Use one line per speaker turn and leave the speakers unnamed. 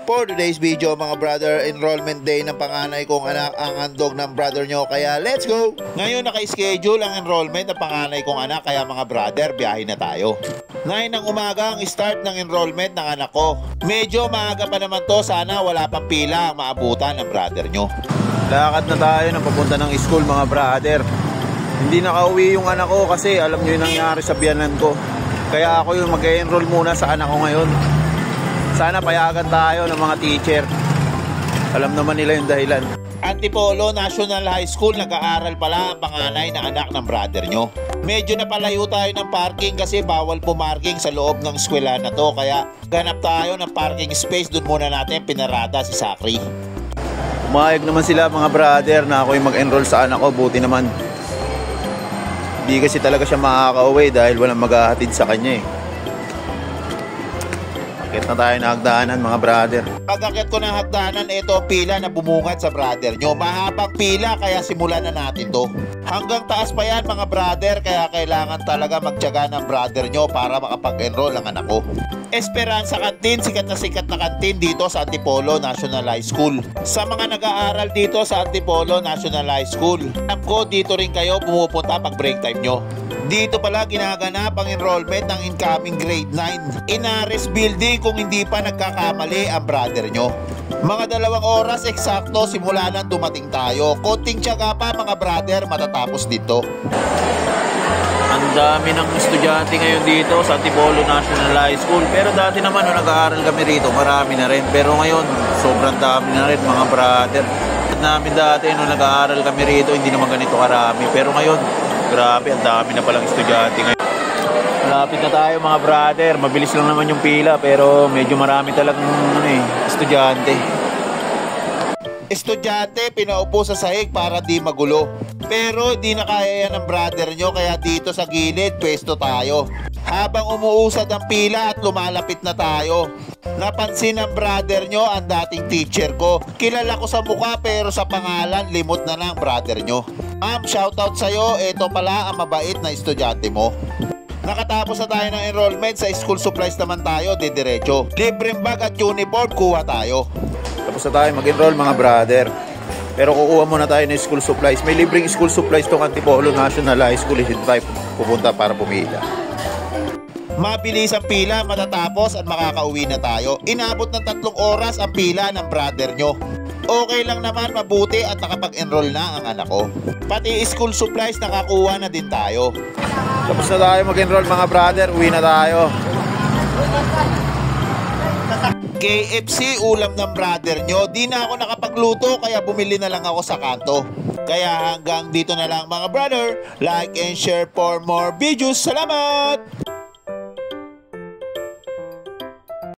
For today's video mga brother, enrollment day ng panganay kong anak ang handog ng brother nyo, kaya let's go! Ngayon naka-schedule ang enrollment ng panganay kong anak, kaya mga brother, biyahe na tayo. 9 ng umaga ang start ng enrollment ng anak ko. Medyo maaga pa naman to, sana wala pang pila ang maabutan ng brother nyo.
Lakad na tayo ng papunta ng school mga brother. Hindi nakauwi yung anak ko kasi alam nyo yung nangyari sa biyanan ko. Kaya ako yung mag-enroll muna sa anak ko ngayon. Sana payagan tayo ng mga teacher. Alam naman nila yung dahilan.
Antipolo National High School, nag-aaral pala ang panganay na anak ng brother nyo. Medyo napalayo tayo ng parking kasi bawal pumarking sa loob ng eskwela na to. Kaya ganap tayo ng parking space, dun muna natin pinarada si Sakri.
Umayag naman sila mga brother na ako yung mag-enroll sa anak ko. Buti naman. Hindi kasi talaga siya makaka-uwi dahil walang maghahatid sa kanya eh. Akit na tayo na hagdanan mga brother.
Pag-akit ko ng hagdanan, ito pila na bumungad sa brother nyo. Mahabang pila kaya simulan na natin to. Hanggang taas pa yan mga brother, kaya kailangan talaga magtiyaga ng brother nyo para makapag-enroll ang anak ko. Esperanza Canteen, sikat na kantin dito sa Antipolo National High School. Sa mga nag-aaral dito sa Antipolo National High School, alam ko dito rin kayo pumupunta pag break time nyo. Dito pala ginaganap ang enrollment ng incoming grade 9. Inares building kung hindi pa nagkakamali ang brother nyo. Mga 2 oras eksakto simula nang dumating tayo. Konting tiyaga pa mga brother, matatapos dito.
Ang dami ng estudyante ngayon dito sa Antipolo National High School. Pero dati naman nung nag-aaral kami rito, marami na rin. Pero ngayon, sobrang dami na rin mga brother. At namin dati nung nag-aaral kami rito, hindi naman ganito karami. Pero ngayon, grabe, ang dami na palang estudyante ngayon. Malapit na tayo mga brother. Mabilis lang naman yung pila pero medyo marami talagang estudyante.
Estudyante, pinaupo sa sahig para di magulo. Pero di na kaya yan ng brother nyo, kaya dito sa gilid, pwesto tayo. Habang umuusad ang pila at lumalapit na tayo, napansin ng brother nyo ang dating teacher ko. Kilala ko sa mukha pero sa pangalan, limot na lang brother nyo. Ma'am, shoutout sa'yo, ito pala ang mabait na estudyante mo. Nakatapos na tayo ng enrollment, sa school supplies naman tayo, didiretso. Libreng bag at uniform, kuha tayo.
Tapos na tayo mag-enroll mga brother. Pero kukuha muna tayo ng school supplies. May libreng school supplies tong Antipolo National High School. Hindi tayo pupunta para pumila.
Mabilis ang pila, matatapos at makakauwi na tayo. Inabot ng 3 oras ang pila ng brother nyo. Okay lang naman, mabuti at nakapag-enroll na ang anak ko. Pati school supplies nakakuha na din tayo.
Tapos na tayo mag-enroll mga brother. Uwi na tayo.
KFC ulam ng brother nyo. Di na ako nakapagluto kaya bumili na lang ako sa kanto. Kaya hanggang dito na lang mga brother. Like and share for more videos. Salamat!